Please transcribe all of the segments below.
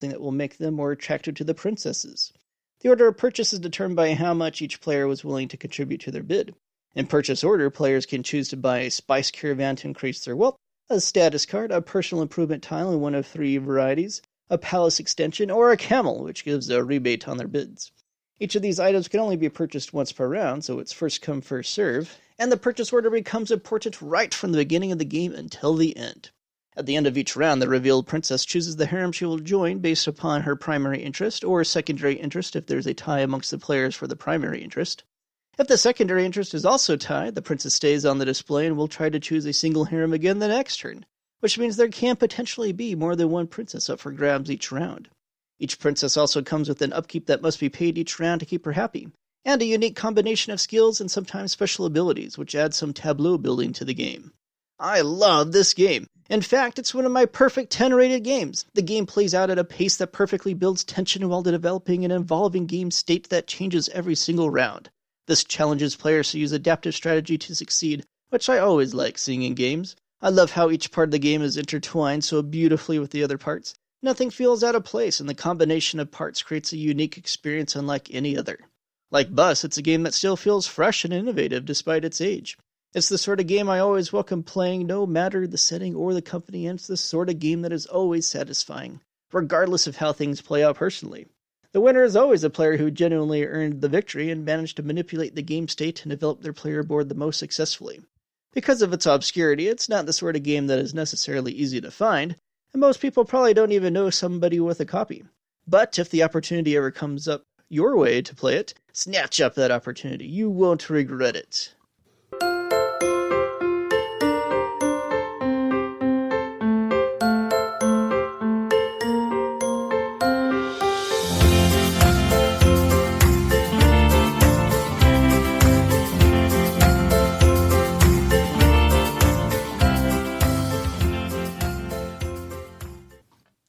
that will make them more attractive to the princesses. The order of purchase is determined by how much each player was willing to contribute to their bid. In purchase order, players can choose to buy a spice caravan to increase their wealth, a status card, a personal improvement tile in one of 3 varieties, a palace extension, or a camel, which gives a rebate on their bids. Each of these items can only be purchased once per round, so it's first come, first serve, and the purchase order becomes important right from the beginning of the game until the end. At the end of each round, the revealed princess chooses the harem she will join based upon her primary interest, or secondary interest if there's a tie amongst the players for the primary interest. If the secondary interest is also tied, the princess stays on the display and will try to choose a single harem again the next turn, which means there can potentially be more than one princess up for grabs each round. Each princess also comes with an upkeep that must be paid each round to keep her happy, and a unique combination of skills and sometimes special abilities, which add some tableau building to the game. I love this game. In fact, it's one of my perfect 10-rated games. The game plays out at a pace that perfectly builds tension while developing an evolving game state that changes every single round. This challenges players to use adaptive strategy to succeed, which I always like seeing in games. I love how each part of the game is intertwined so beautifully with the other parts. Nothing feels out of place, and the combination of parts creates a unique experience unlike any other. Like Bus, it's a game that still feels fresh and innovative despite its age. It's the sort of game I always welcome playing, no matter the setting or the company, and it's the sort of game that is always satisfying, regardless of how things play out personally. The winner is always a player who genuinely earned the victory and managed to manipulate the game state and develop their player board the most successfully. Because of its obscurity, it's not the sort of game that is necessarily easy to find, and most people probably don't even know somebody with a copy. But if the opportunity ever comes up your way to play it, snatch up that opportunity. You won't regret it.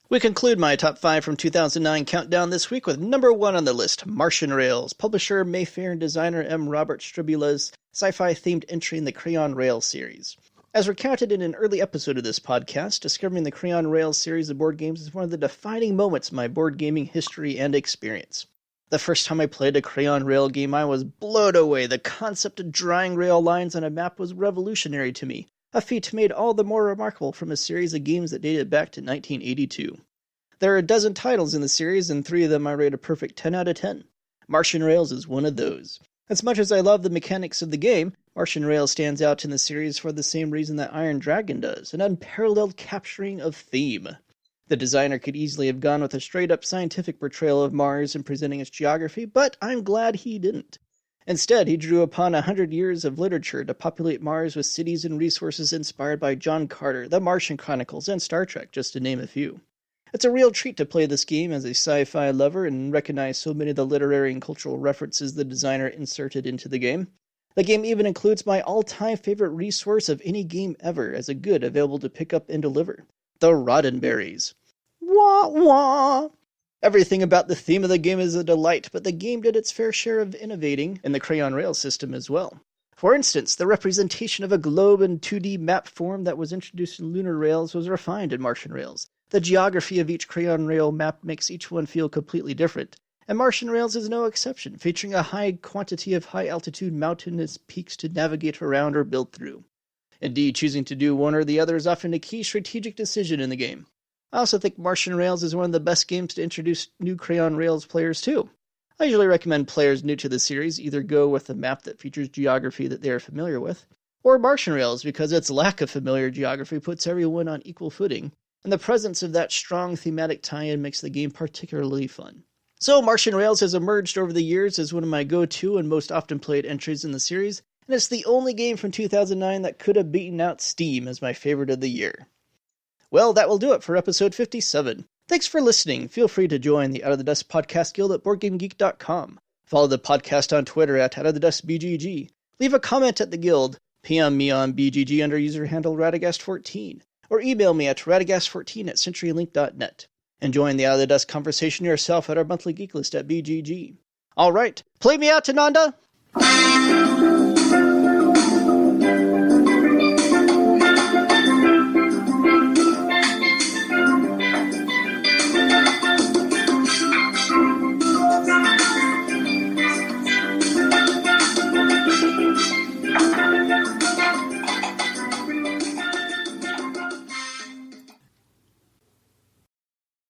We conclude my top 5 from 2009 countdown this week with number 1 on the list, Martian Rails, publisher Mayfair and designer M. Robert Stribula's sci-fi themed entry in the Crayon Rails series. As recounted in an early episode of this podcast, discovering the Crayon Rails series of board games is one of the defining moments in my board gaming history and experience. The first time I played a Crayon Rail game, I was blown away. The concept of drawing rail lines on a map was revolutionary to me, a feat made all the more remarkable from a series of games that dated back to 1982. There are a dozen titles in the series, and 3 of them I rate a perfect 10 out of 10. Martian Rails is one of those. As much as I love the mechanics of the game, Martian Rails stands out in the series for the same reason that Iron Dragon does, an unparalleled capturing of theme. The designer could easily have gone with a straight-up scientific portrayal of Mars and presenting its geography, but I'm glad he didn't. Instead, he drew upon 100 years of literature to populate Mars with cities and resources inspired by John Carter, The Martian Chronicles, and Star Trek, just to name a few. It's a real treat to play this game as a sci-fi lover and recognize so many of the literary and cultural references the designer inserted into the game. The game even includes my all-time favorite resource of any game ever as a good available to pick up and deliver, the Roddenberries. Wah wah! Everything about the theme of the game is a delight, but the game did its fair share of innovating in the Crayon Rails system as well. For instance, the representation of a globe in 2D map form that was introduced in Lunar Rails was refined in Martian Rails. The geography of each Crayon Rail map makes each one feel completely different, and Martian Rails is no exception, featuring a high quantity of high-altitude mountainous peaks to navigate around or build through. Indeed, choosing to do one or the other is often a key strategic decision in the game. I also think Martian Rails is one of the best games to introduce new Crayon Rails players too. I usually recommend players new to the series either go with a map that features geography that they are familiar with, or Martian Rails because its lack of familiar geography puts everyone on equal footing, and the presence of that strong thematic tie-in makes the game particularly fun. So Martian Rails has emerged over the years as one of my go-to and most often played entries in the series, and it's the only game from 2009 that could have beaten out Steam as my favorite of the year. Well, that will do it for episode 57. Thanks for listening. Feel free to join the Out of the Dust Podcast Guild at BoardGameGeek.com. Follow the podcast on Twitter at Out of the Dust BGG. Leave a comment at the guild. PM me on BGG under user handle Radagast14. Or email me at radagast14@CenturyLink.net. And join the Out of the Dust conversation yourself at our monthly geek list at BGG. Alright, play me out, Tananda!